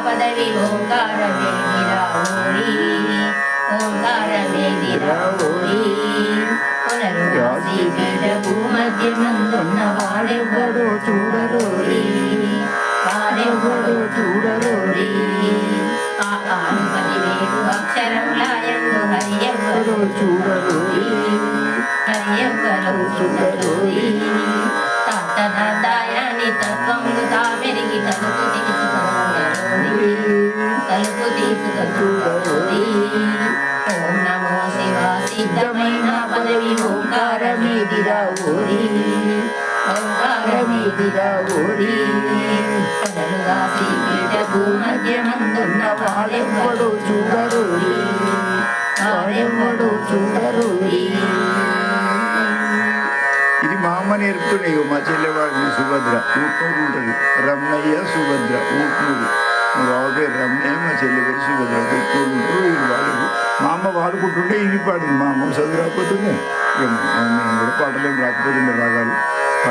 పదవి ఓంకారమేదిరావోరి ఓంకారమేదిరావోరి పునరువాసి పీఠభూ మధ్యమందున్న వాడెవ్వడో చూడరోరి వాడెవ్వడో చూడరోరి ఆకాను 10,000 అక్షరములాయందు హరియెవ్వడో చూడరోరి హరియెవ్వడో చూడరోరి తాతనాదాయాని తత్వములు తామెరిగి తలుపు తీసుకొని ఓం నమో శివ సిద్ధమైన పదవి ఓంకారమేదిరావోరి ఓంకారమేదిరావోరి పదలుగాసి పీఠభూ మధ్యమందున్న వాడెవ్వడో చూడరోరి వాడెవ్వడో చూడరోరి. ఇది మా అమ్మ నేర్పుతున్నాయి. మా చెల్లెవాడిని సుభద్ర ఊట్నూరు ఉంటుంది. రమణయ్య సుభద్ర ఊట్నూరు. మా బావ పేరు రమణయ్య, మా చెల్లె పేరు సుభద్ర. ఊట్నూరు ఉంటారు. వీళ్ళు వాళ్ళు మా అమ్మ వాడుకుంటుంటే ఇన్ని పాడింది. మా అమ్మ చదువు రాకపోతుండే, మేము కూడా పాటలేం రాకపోతుండే రాగాలు.